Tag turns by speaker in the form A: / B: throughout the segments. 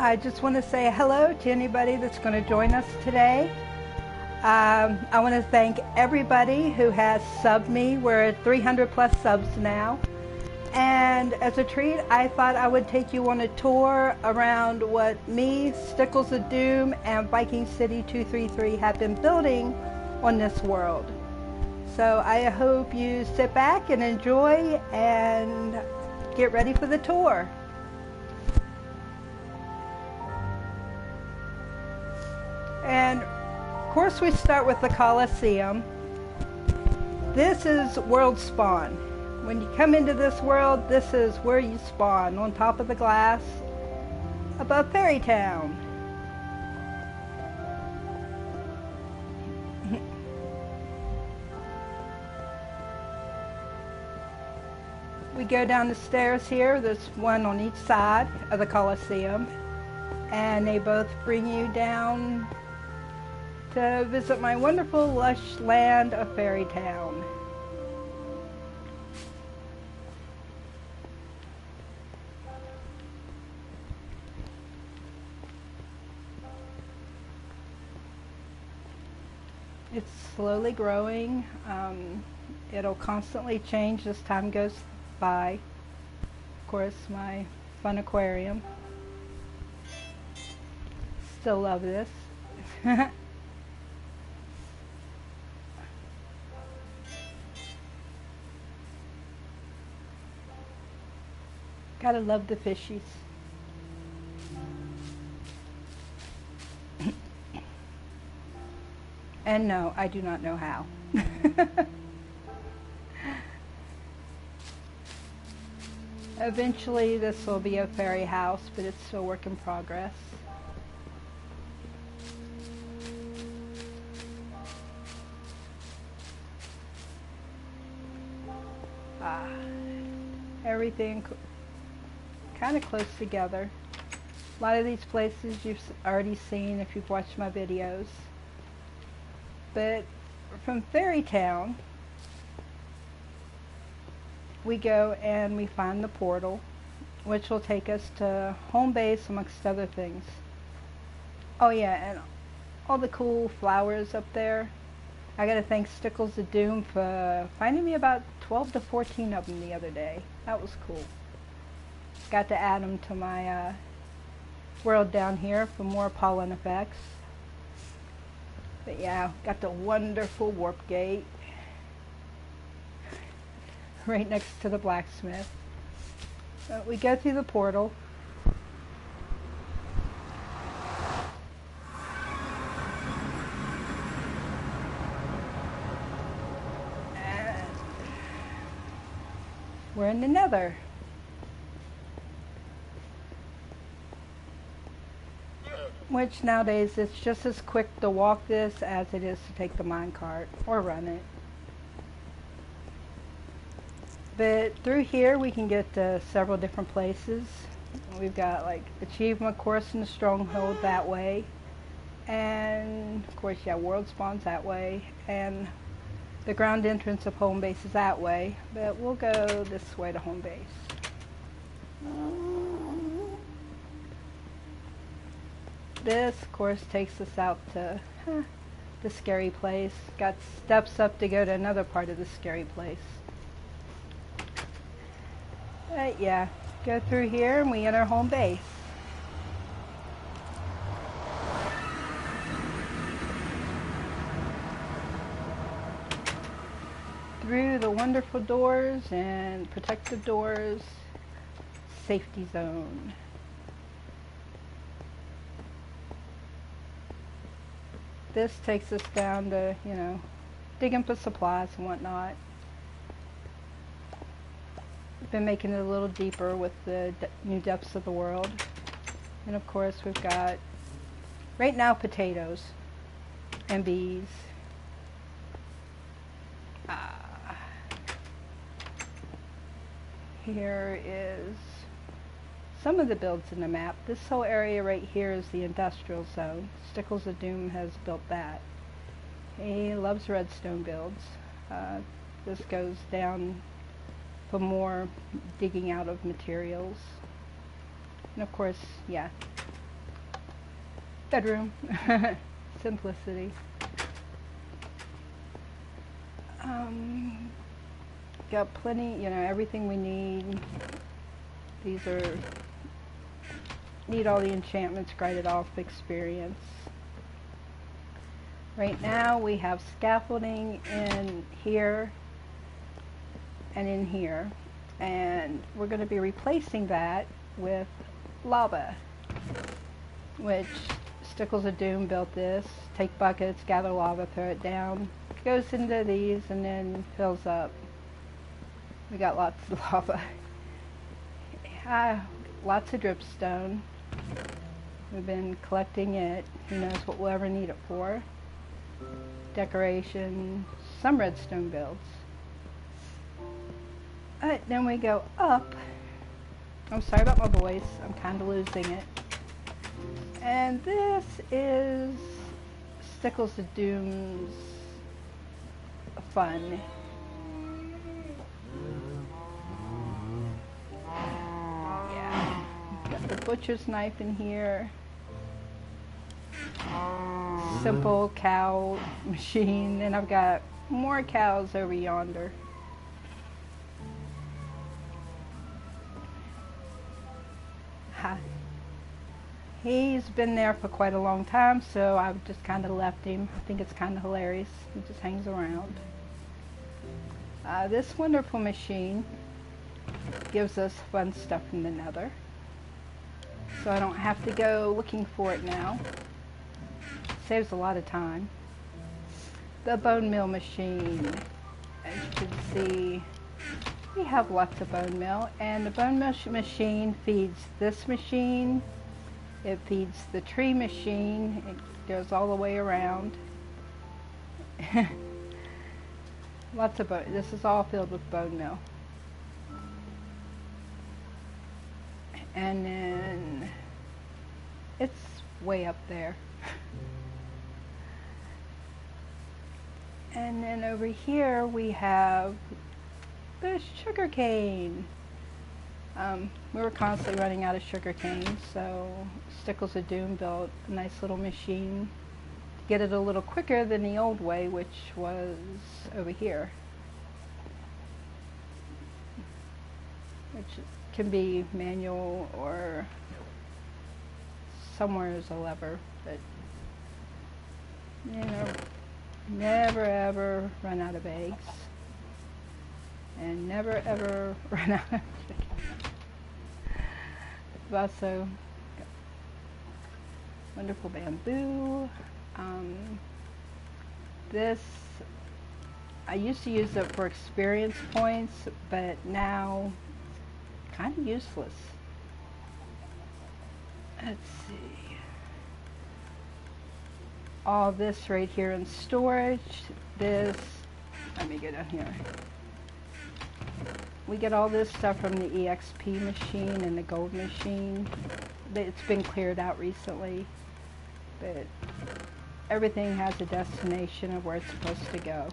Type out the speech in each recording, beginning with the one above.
A: I just want to say hello to anybody that's going to join us today. I want to thank everybody who has subbed me. We're at 300 plus subs now. And as a treat, I thought I would take you on a tour around what me, Stickles of Doom, and Viking City 233 have been building on this world. So I hope you sit back and enjoy and get ready for the tour. And of course we start with the Colosseum. This is world spawn. When you come into this world, this is where you spawn, on top of the glass above Fairy Town. We go down the stairs here. There's one on each side of the Colosseum, and they both bring you down to visit my wonderful lush land of Fairy Town. It's slowly growing. It'll constantly change as time goes by. Of course, my fun aquarium. Still love this. Gotta love the fishies. And no, I do not know how. Eventually this will be a fairy house, but it's still a work in progress. Everything kind of close together. A lot of these places you've already seen if you've watched my videos. But from Fairy Town, we go and we find the portal, which will take us to home base amongst other things. Oh yeah, and all the cool flowers up there. I gotta thank Stickles of Doom for finding me about 12 to 14 of them the other day. That was cool. Got to add them to my world down here for more pollen effects. But yeah, got the wonderful warp gate right next to the blacksmith. So we go through the portal. And we're in the Nether. Which nowadays it's just as quick to walk this as it is to take the minecart or run it. But through here we can get to several different places. We've got like achievement course in the stronghold that way, and of course yeah, world spawns that way, and the ground entrance of home base is that way. But we'll go this way to home base. This, of course, takes us out to the scary place. Got steps up to go to another part of the scary place. But yeah, go through here and we enter home base. Through the wonderful doors and protective doors, safety zone. This takes us down to, you know, digging for supplies and whatnot. We've been making it a little deeper with the new depths of the world. And of course we've got, right now, potatoes and bees. Here is some of the builds in the map. This whole area right here is the industrial zone. Stickles of Doom has built that. He loves redstone builds. This goes down for more digging out of materials. And of course, yeah, bedroom. Simplicity. Got plenty, you know, everything we need. These are, need all the enchantments, graded off experience. Right now we have scaffolding in here and in here, and we're going to be replacing that with lava, which Stickles of Doom built this. Take buckets, gather lava, throw it down, goes into these and then fills up. We got lots of lava. Lots of dripstone. We've been collecting it. Who knows what we'll ever need it for. Decoration, some redstone builds. Then we go up. I'm sorry about my voice. I'm kind of losing it. And this is Stickles of Doom's fun. Yeah. Got the butcher's knife in here. Simple cow machine. And I've got more cows over yonder. Hi. He's been there for quite a long time, so I've just kind of left him. I think it's kind of hilarious. He just hangs around. This wonderful machine gives us fun stuff in the nether, so I don't have to go looking for it now. Saves a lot of time. The bone meal machine, as you can see, we have lots of bone meal, and the bone meal machine feeds this machine. It feeds the tree machine. It goes all the way around. Lots of bone. This is all filled with bone meal. And then it's way up there. And then over here we have the sugar cane. We were constantly running out of sugar cane, so Stickles of Doom built a nice little machine to get it a little quicker than the old way, which was over here, which can be manual or somewhere is a lever, but you know, never ever run out of eggs, and never ever run out of chicken. We've also got wonderful bamboo. This, I used to use it for experience points, but now it's kind of useless. Let's see. All this right here in storage. This, let me go down here. We get all this stuff from the EXP machine and the gold machine. It's been cleared out recently, but everything has a destination of where it's supposed to go.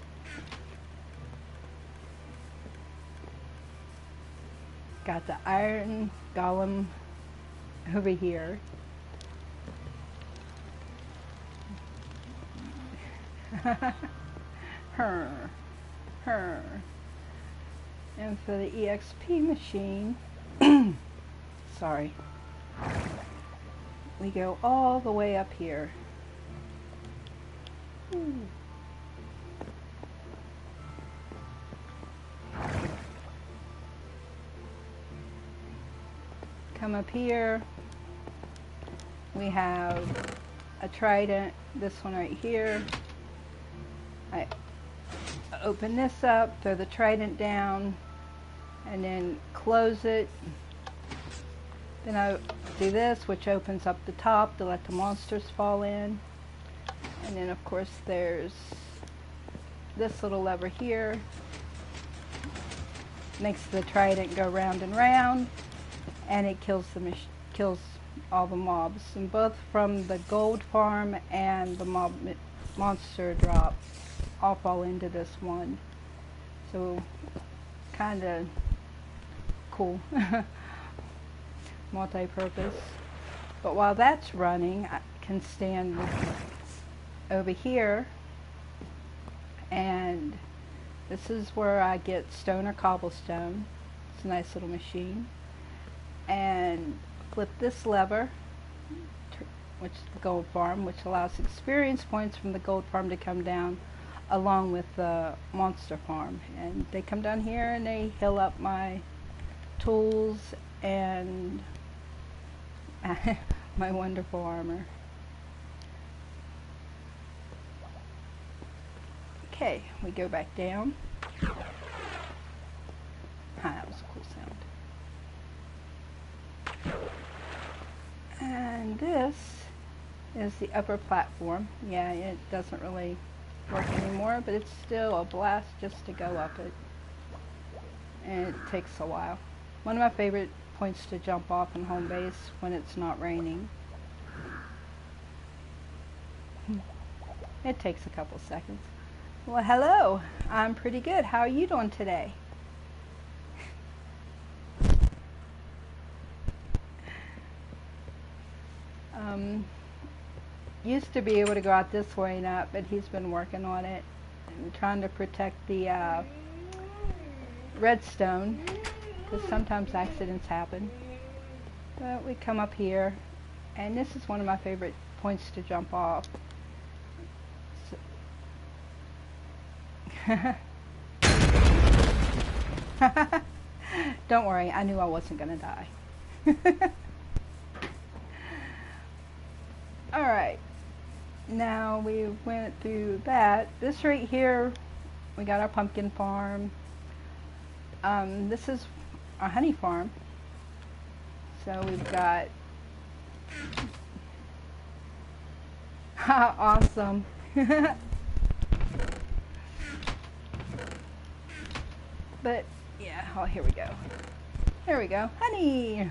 A: Got the iron golem over here. Her. And for the EXP machine, sorry, we go all the way up here. Come up here, we have a trident, this one right here. I open this up, throw the trident down, and then close it. Then I do this, which opens up the top to let the monsters fall in. And then of course there's this little lever here. Makes the trident go round and round, and it kills kills all the mobs. And both from the gold farm and the monster drop all fall into this one. So kind of cool. Multi-purpose. But while that's running, can stand over here, and this is where I get stone or cobblestone. It's a nice little machine. And flip this lever, which is the gold farm, which allows experience points from the gold farm to come down along with the monster farm. And they come down here and they heal up my tools and my wonderful armor. Okay, we go back down. That was a cool sound. And this is the upper platform. Yeah, it doesn't really work anymore, but it's still a blast just to go up it. And it takes a while. One of my favorite points to jump off in home base when it's not raining. It takes a couple seconds. Well, hello. I'm pretty good. How are you doing today? Used to be able to go out this way and up, but he's been working on it and trying to protect the redstone, because sometimes accidents happen. But we come up here, and this is one of my favorite points to jump off. Don't worry, I knew I wasn't going to die. Alright, now we went through that. This right here, we got our pumpkin farm. This is our honey farm. So we've got... Awesome. But, yeah, oh, here we go. Here we go. Honey!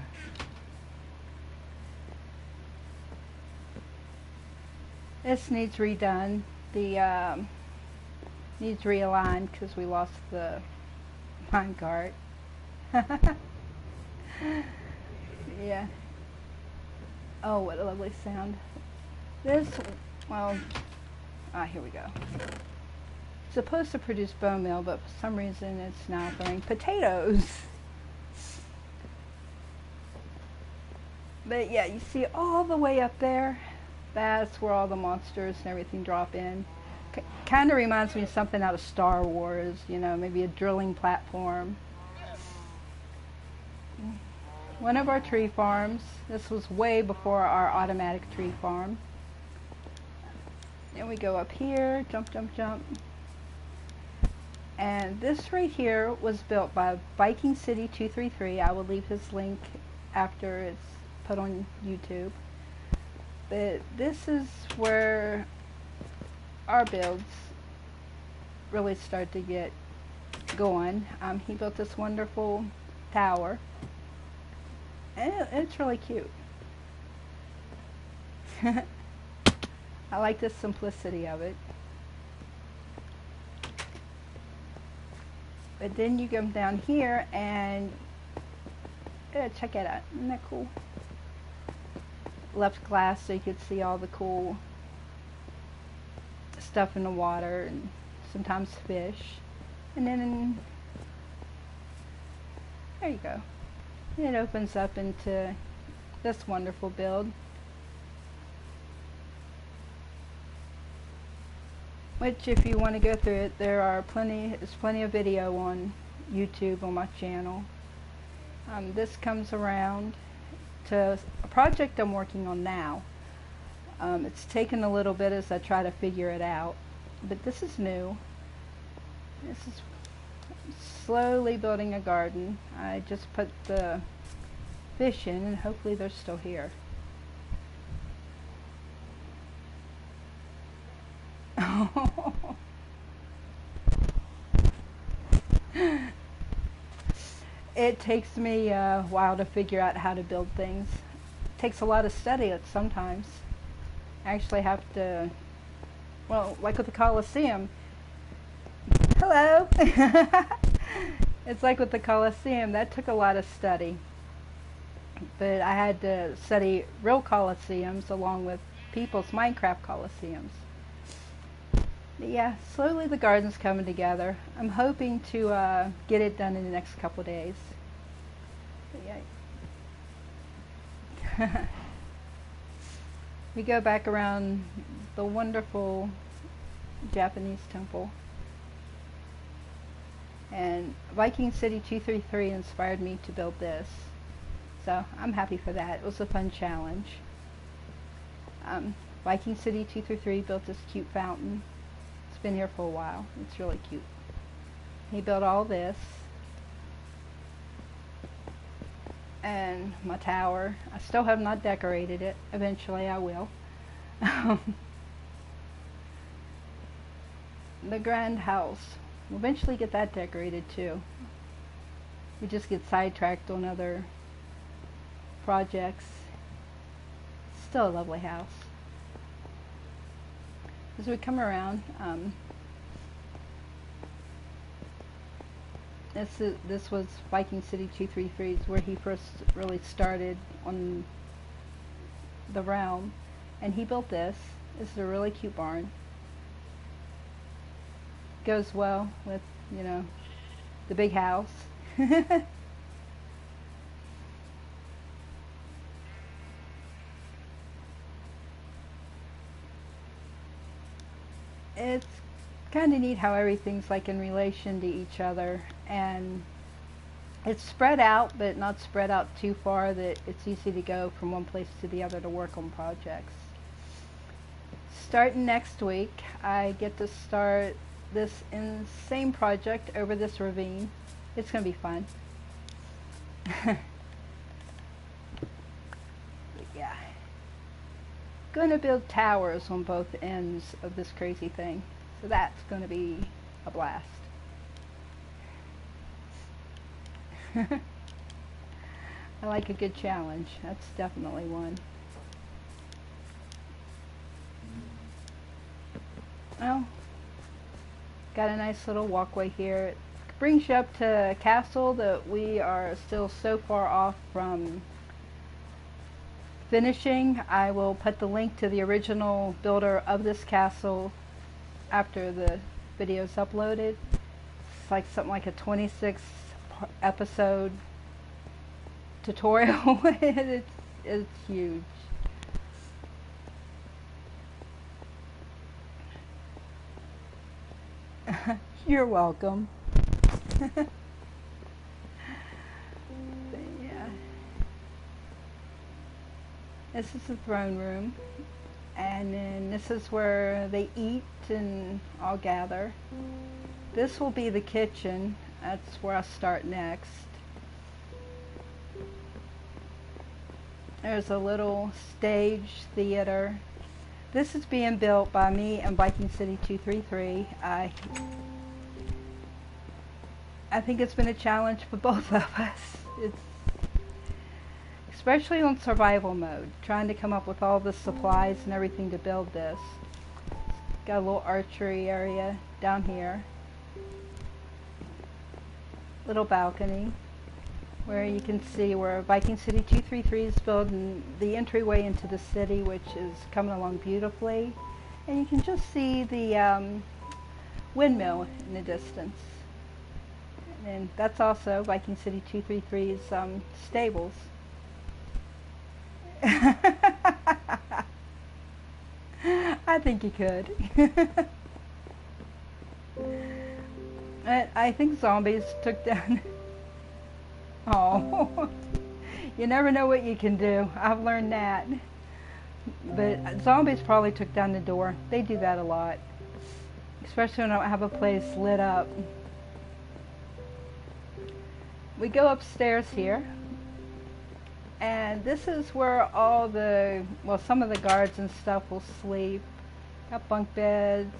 A: This needs redone. The, needs realigned because we lost the minecart. Yeah. Oh, what a lovely sound. This, well, here we go. It's supposed to produce bone meal, but for some reason it's now throwing potatoes. But yeah, you see all the way up there, that's where all the monsters and everything drop in. Kind of reminds me of something out of Star Wars, you know, maybe a drilling platform. One of our tree farms. This was way before our automatic tree farm. And we go up here, jump, jump, jump. And this right here was built by Viking City 233. I will leave his link after it's put on YouTube. But this is where our builds really start to get going. He built this wonderful tower. And it's really cute. I like the simplicity of it. But then you come down here and check it out. Isn't that cool? Left glass so you could see all the cool stuff in the water and sometimes fish. And then there you go. And it opens up into this wonderful build, which if you want to go through it, there's plenty of video on YouTube on my channel. This comes around to a project I'm working on now. It's taken a little bit as I try to figure it out, but this is new. This is slowly building a garden. I just put the fish in and hopefully they're still here. It takes me a while to figure out how to build things. It takes a lot of study sometimes. I actually have to, well, like with the Colosseum. Hello! It's like with the Colosseum, that took a lot of study. But I had to study real Colosseums along with people's Minecraft Coliseums. But yeah, slowly the garden's coming together. I'm hoping to get it done in the next couple days. But yeah. We go back around the wonderful Japanese temple. And Viking City 233 inspired me to build this. So I'm happy for that. It was a fun challenge. Viking City 233 built this cute fountain. It's been here for a while. It's really cute. He built all this. And my tower. I still have not decorated it. Eventually I will. The grand house. We'll eventually get that decorated too. We just get sidetracked on other projects. Still a lovely house. As we come around, this was Viking City 233's where he first really started on the realm, and he built this. This is a really cute barn. Goes well with, you know, the big house. It's kind of neat how everything's like in relation to each other, and it's spread out, but not spread out too far that it's easy to go from one place to the other to work on projects. Starting next week, I get to start this insane project over this ravine. It's going to be fun. Yeah. Going to build towers on both ends of this crazy thing. So that's going to be a blast. I like a good challenge. That's definitely one. Well, got a nice little walkway here. It brings you up to a castle that we are still so far off from finishing. I will put the link to the original builder of this castle after the video is uploaded. It's like something like a 26 episode tutorial. It's huge. You're welcome. But yeah. This is the throne room, and then this is where they eat and all gather. This will be the kitchen. That's where I'll start next. There's a little stage theater. This is being built by me and Viking City 233. I think it's been a challenge for both of us. It's especially on survival mode, trying to come up with all the supplies and everything to build this. Got a little archery area down here. Little balcony where you can see where Viking City 233 is building the entryway into the city, which is coming along beautifully. And you can just see the windmill in the distance. And that's also Viking City 233's stables. I think you could. I think zombies took down. Oh, you never know what you can do. I've learned that. But zombies probably took down the door. They do that a lot, especially when I don't have a place lit up. We go upstairs here, and this is where all the, well, some of the guards and stuff will sleep. Got bunk beds.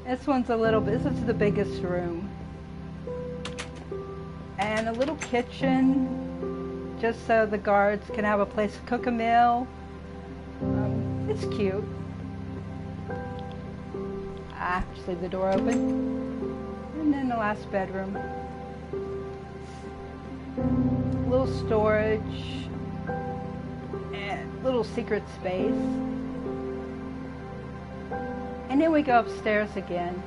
A: This one's a little bit, this is the biggest room. And a little kitchen, just so the guards can have a place to cook a meal. It's cute. Just leave the door open. And then the last bedroom. Little storage and little secret space. And then we go upstairs again.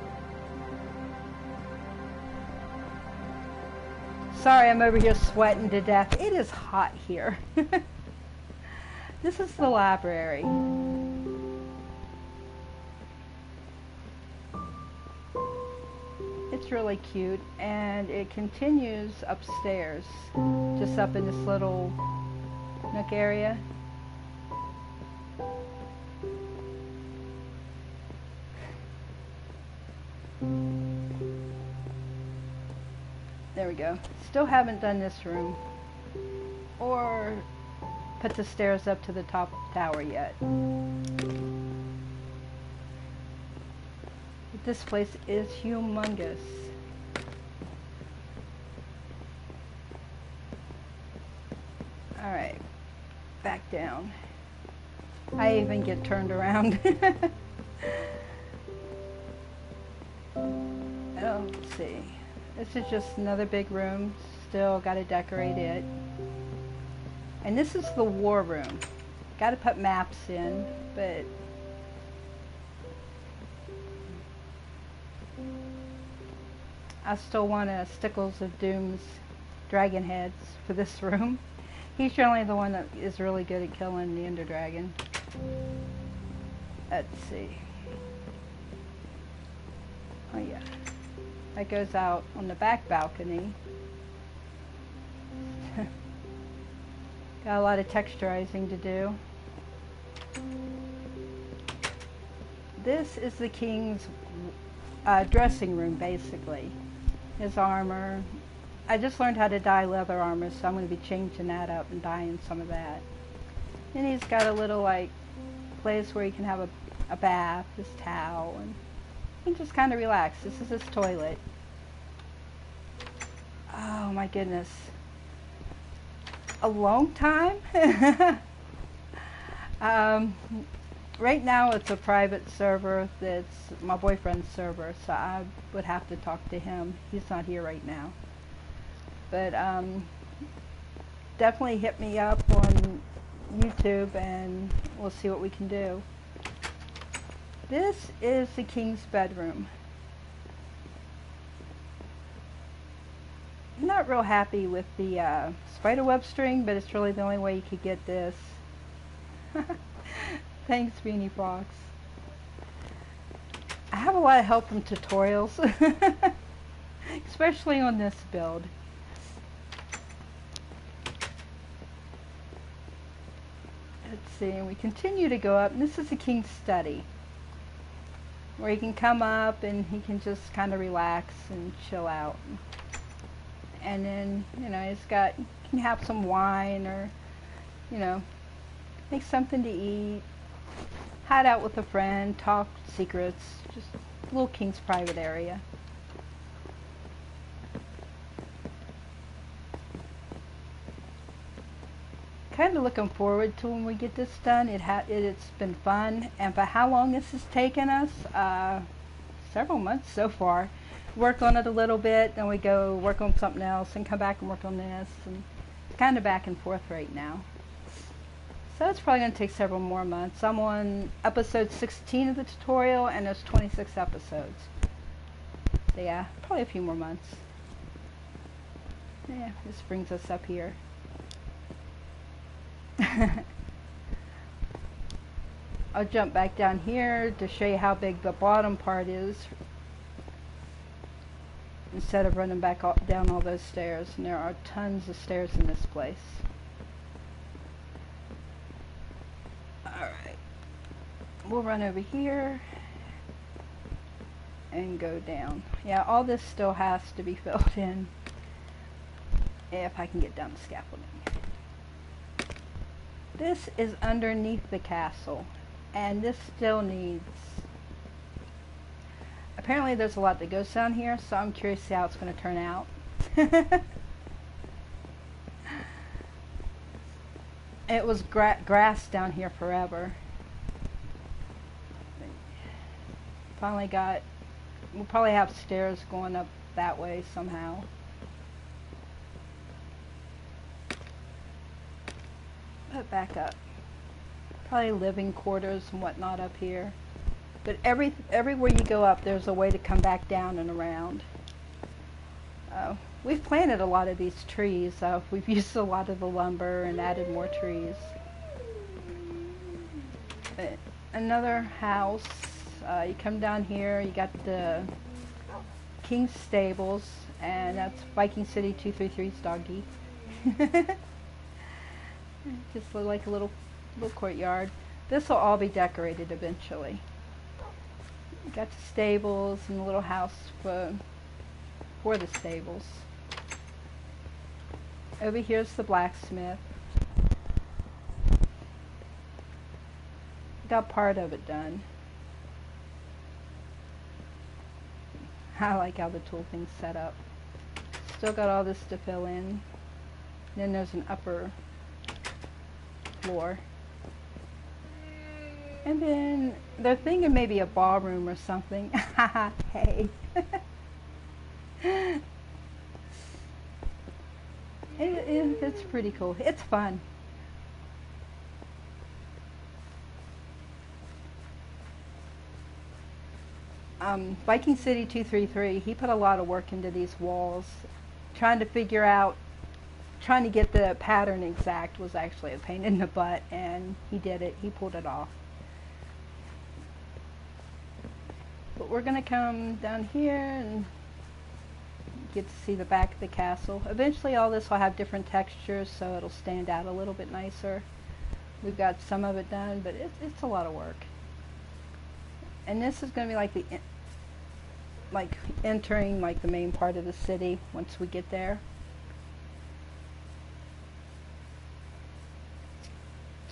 A: Sorry, I'm over here sweating to death. It is hot here. This is the library. It's really cute, and it continues upstairs, just up in this little nook area. There we go. Still haven't done this room or put the stairs up to the top tower yet. But this place is humongous. Alright, back down. I even get turned around. Oh, let's see. This is just another big room. Still got to decorate it. And this is the war room. Got to put maps in, but I still want a Stickles of Doom's dragon heads for this room. He's generally the one that is really good at killing the Ender Dragon. Let's see. Oh yeah. That goes out on the back balcony. Got a lot of texturizing to do. This is the king's dressing room, basically. His armor. I just learned how to dye leather armor, so I'm going to be changing that up and dyeing some of that. And he's got a little, like, place where he can have a bath, his towel, and he can just kind of relax. This is his toilet. Oh my goodness. A long time? Right now it's a private server that's my boyfriend's server, so I would have to talk to him. He's not here right now. But definitely hit me up on YouTube and we'll see what we can do. This is the king's bedroom. I'm not real happy with the spiderweb string, but it's really the only way you could get this. Thanks, Beanie Fox. I have a lot of help from tutorials, especially on this build. Let's see, and we continue to go up, and this is the king's study, where he can come up and he can just kind of relax and chill out. And then, you know, he's got, you can have some wine or, you know, make something to eat, hide out with a friend, talk secrets, just a little king's private area. Kind of looking forward to when we get this done. It's been fun, and for how long this has taken us, several months so far. Work on it a little bit, then we go work on something else and come back and work on this, and it's kind of back and forth right now. So it's probably going to take several more months. I'm on episode 16 of the tutorial, and there's 26 episodes. So yeah, probably a few more months. Yeah, this brings us up here. I'll jump back down here to show you how big the bottom part is, instead of running back down all those stairs. And there are tons of stairs in this place. Alright, we'll run over here and go down. Yeah, all this still has to be filled in if I can get down the scaffolding. This is underneath the castle, and this still needs, apparently there's a lot that goes down here, so I'm curious to see how it's going to turn out. It was grass down here forever. Finally got, we'll probably have stairs going up that way somehow. Put back up. Probably living quarters and whatnot up here. But everywhere you go up, there's a way to come back down and around. We've planted a lot of these trees. We've used a lot of the lumber and added more trees. Another house. You come down here, you got the King's Stables, and that's Viking City 233's doggy. Just look like a little courtyard. This will all be decorated eventually. You got the stables and the little house for the stables. Over here's the blacksmith. Got part of it done. I like how the tool thing's set up. Still got all this to fill in. Then there's an upper floor. And then they're thinking maybe a ballroom or something. Hey. It's pretty cool. It's fun. Viking City 233, he put a lot of work into these walls. Trying to get the pattern exact was actually a pain in the butt, and he did it. He pulled it off. But we're going to come down here and get to see the back of the castle. Eventually all this will have different textures, so it'll stand out a little bit nicer. We've got some of it done, but it's a lot of work. And this is going to be like entering like the main part of the city once we get there.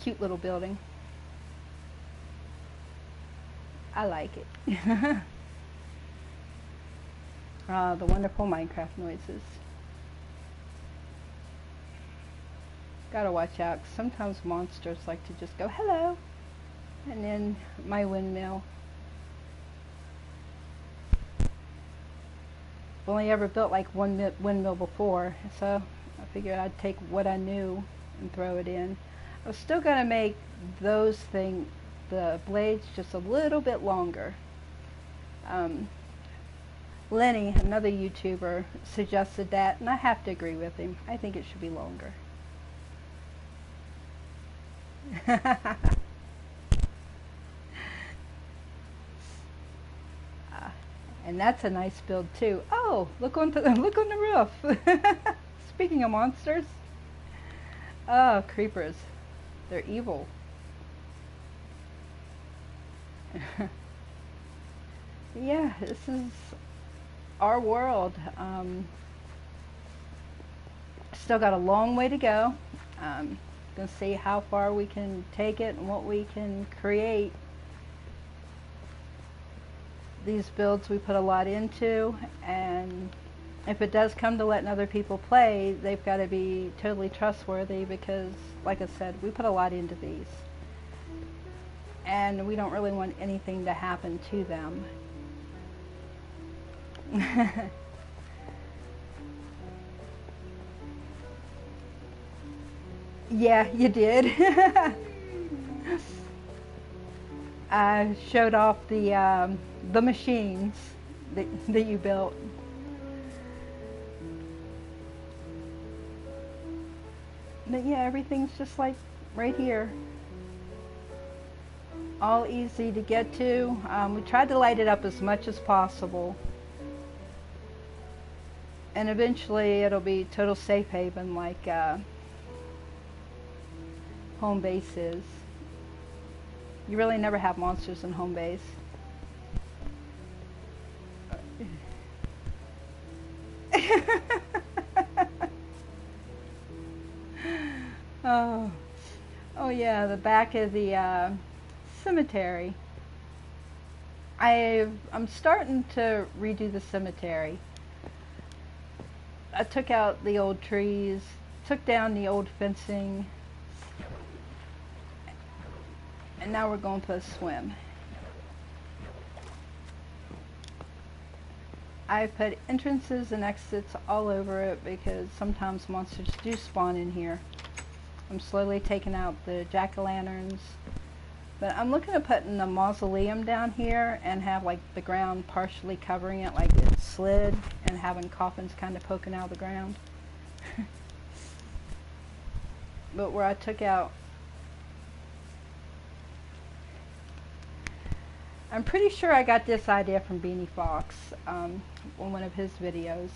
A: Cute little building. I like it. The wonderful Minecraft noises. Gotta watch out, 'cause sometimes monsters like to just go hello, and then my windmill. I've only ever built like one windmill before, so I figured I'd take what I knew and throw it in. I was still gonna make those the blades just a little bit longer. Lenny, another YouTuber, suggested that, and I have to agree with him. I think it should be longer. And that's a nice build too. Oh, look on the roof. Speaking of monsters, oh, creepers, they're evil. Yeah, this is our world. Still got a long way to go. Gonna see how far we can take it and what we can create. These builds we put a lot into, and if it does come to letting other people play, they've got to be totally trustworthy, because like I said, we put a lot into these, and we don't really want anything to happen to them. Yeah, you did. I showed off the machines that you built. But yeah, everything's just like right here. All easy to get to. We tried to light it up as much as possible. And eventually it'll be total safe haven like home base is. You really never have monsters in home base. Oh yeah, the back of the cemetery. I'm starting to redo the cemetery. I took out the old trees, took down the old fencing, and now we're going for a swim. I put entrances and exits all over it because sometimes monsters do spawn in here. I'm slowly taking out the jack-o'-lanterns. But I'm looking at putting a mausoleum down here and have like the ground partially covering it, like it slid, and having coffins kind of poking out of the ground. But where I took out, I'm pretty sure I got this idea from Beanie Fox on one of his videos.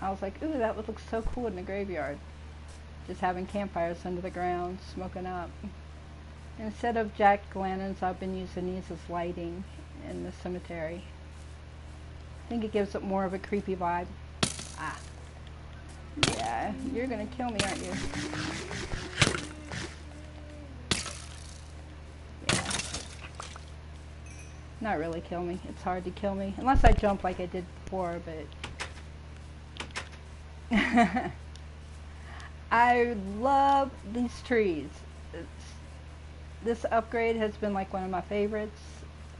A: I was like, ooh, that would look so cool in the graveyard. Just having campfires under the ground, smoking up. Instead of jack-o'-lanterns, I've been using these as lighting in the cemetery. I think it gives it more of a creepy vibe. Ah. Yeah, you're gonna kill me, aren't you? Yeah. Not really kill me. It's hard to kill me. Unless I jump like I did before, but... I love these trees. This upgrade has been like one of my favorites.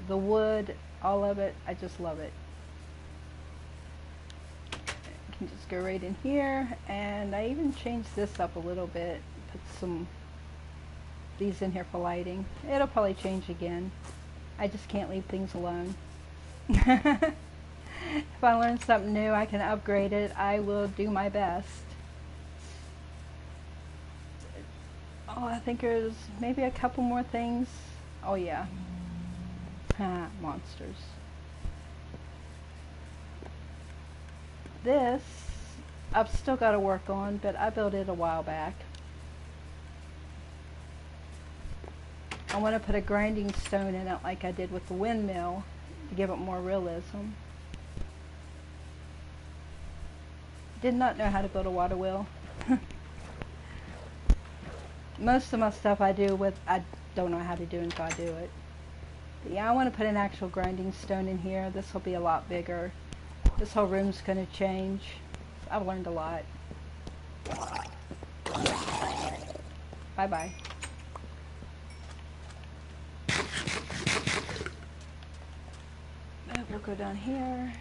A: The wood, all of it, I just love it. I can just go right in here, and I even changed this up a little bit. Put some these in here for lighting. It'll probably change again. I just can't leave things alone. If I learn something new, I can upgrade it. I will do my best. Oh, I think there's maybe a couple more things. Oh yeah. Monsters. This, I've still got to work on, but I built it a while back. I want to put a grinding stone in it like I did with the windmill to give it more realism. Did not know how to build a water wheel. Most of my stuff I do with, I don't know how to do until I do it. But yeah, I want to put an actual grinding stone in here. This will be a lot bigger. This whole room's going to change. I've learned a lot. Bye-bye. We'll go down here.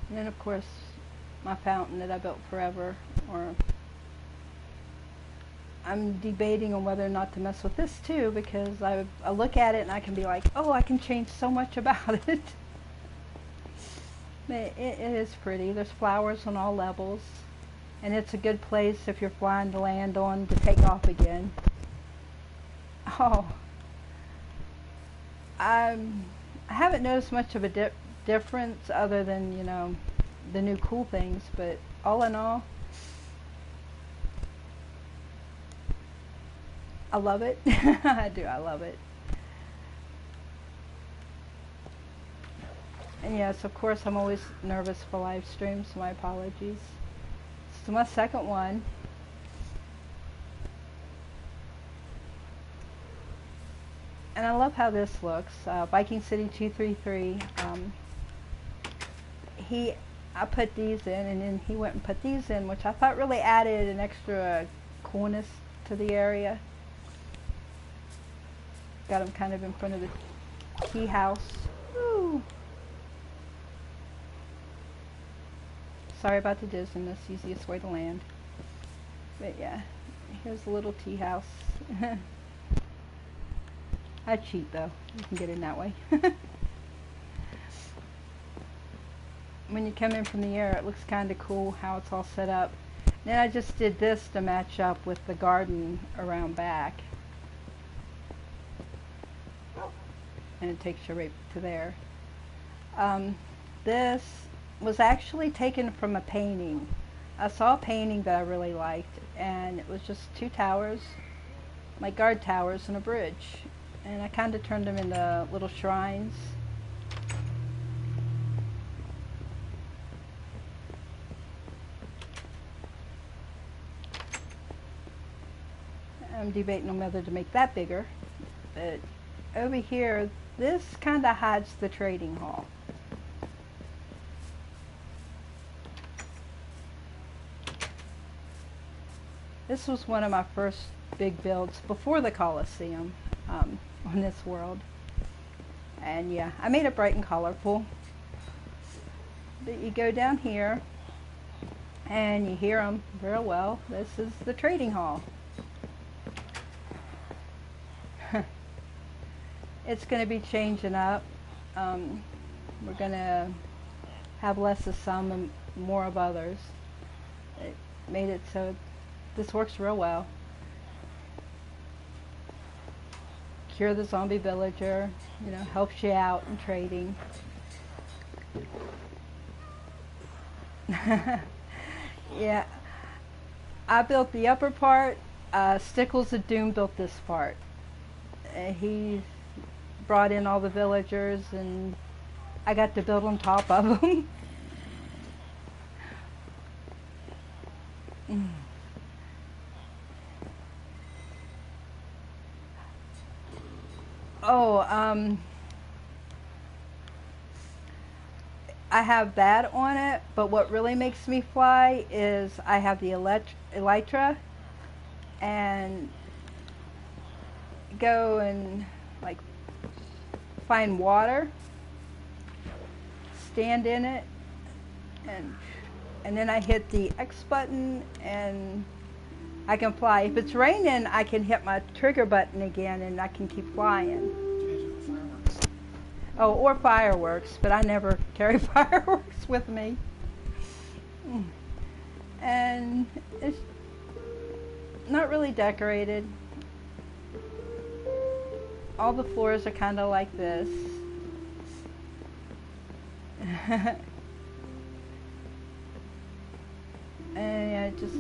A: And then of course, my fountain that I built forever. Or I'm debating on whether or not to mess with this too, because I look at it and I can be like, oh, I can change so much about it. It is pretty. There's flowers on all levels, and it's a good place if you're flying to land on to take off again. Oh, I haven't noticed much of a difference other than, you know, the new cool things, but all in all, I love it. I do, I love it. And yes, of course, I'm always nervous for live streams, so my apologies. This is my second one. And I love how this looks. Viking City 233. I put these in, and then he went and put these in, which I thought really added an extra coolness to the area. Got them kind of in front of the tea house. Woo. Sorry about the dizziness, easiest way to land. But yeah, here's a little tea house. I cheat though, you can get in that way. When you come in from the air, it looks kind of cool how it's all set up. Then I just did this to match up with the garden around back. And it takes you right to there. This was actually taken from a painting. I saw a painting that I really liked, and it was just two towers, like guard towers and a bridge. And I kind of turned them into little shrines. I'm debating on whether to make that bigger, but over here, this kind of hides the trading hall. This was one of my first big builds before the Coliseum on this world. And yeah, I made it bright and colorful. But you go down here and you hear them real well. This is the trading hall. It's going to be changing up. We're going to have less of some and more of others. It made it so this works real well. Cure the zombie villager, you know, helps you out in trading. Yeah, I built the upper part. Stickles of Doom built this part. He brought in all the villagers and I got to build on top of them. Oh, I have that on it, but what really makes me fly is I have the elytra and go and like find water, stand in it, and then I hit the X button and I can fly. If it's raining, I can hit my trigger button again and I can keep flying. Oh, or fireworks, but I never carry fireworks with me. And it's not really decorated. All the floors are kind of like this. And yeah, it just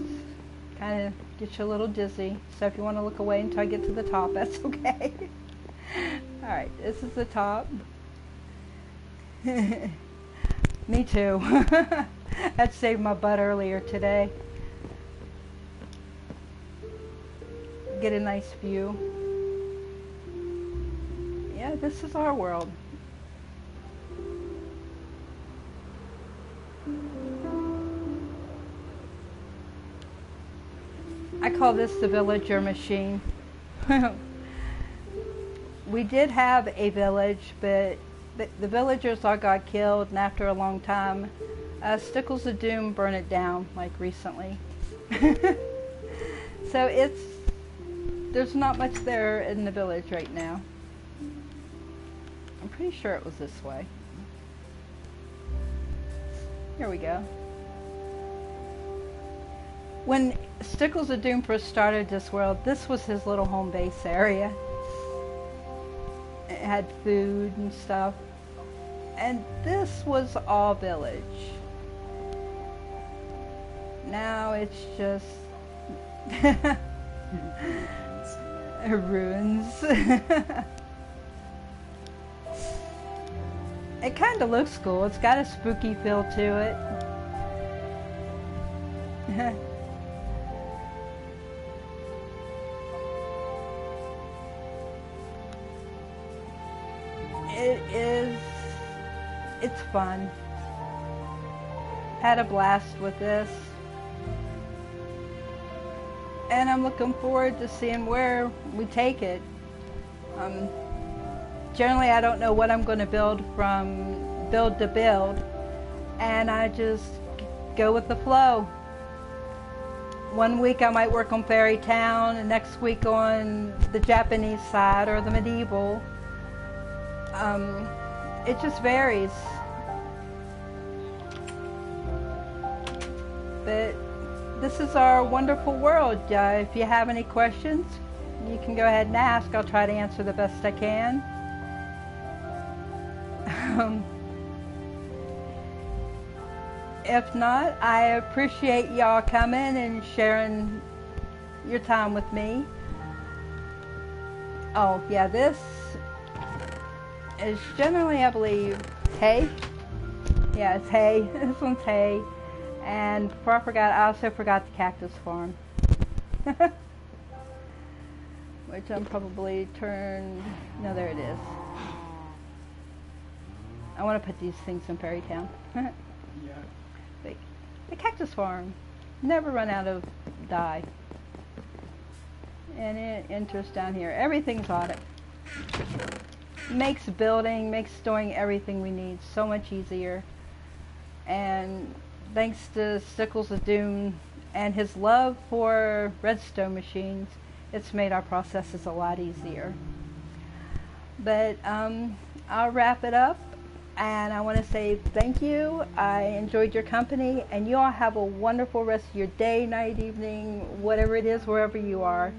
A: kind of gets you a little dizzy. So if you want to look away until I get to the top, that's okay. Alright, this is the top. Me too. That saved my butt earlier today. Get a nice view. Yeah, this is our world. I call this the villager machine. We did have a village, but the villagers all got killed, and after a long time, Stickles of Doom burned it down, like recently. So there's not much there in the village right now. I'm pretty sure it was this way. Here we go. When Stickles of Doom first started this world, this was his little home base area. It had food and stuff. And this was all village. Now it's just ruins. It kind of looks cool. It's got a spooky feel to it. It's fun. Had a blast with this. And I'm looking forward to seeing where we take it. Generally, I don't know what I'm going to build from build to build. And I just go with the flow. One week I might work on Fairy Town, and next week on the Japanese side or the medieval. It just varies. But this is our wonderful world. If you have any questions, you can go ahead and ask. I'll try to answer the best I can. If not, I appreciate y'all coming and sharing your time with me. Oh, yeah, this is generally, I believe, hay. Yeah, it's hay. This one's hay. And before I forgot, I also forgot the cactus farm. Which I'm probably turned... No, there it is. I want to put these things in Fairy Town. Yeah. The cactus farm. Never run out of dye. And it enters down here. Everything's on it. makes building, makes storing everything we need so much easier. And thanks to Stickles of Doom and his love for redstone machines, it's made our processes a lot easier. But I'll wrap it up, and I want to say thank you. I enjoyed your company, and you all have a wonderful rest of your day, night, evening, whatever it is, wherever you are.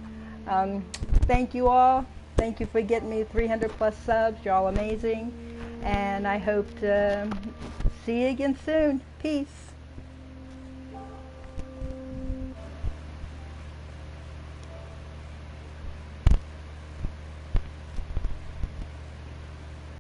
A: Thank you all. Thank you for getting me 300 plus subs. You're all amazing, and I hope to see you again soon. Peace.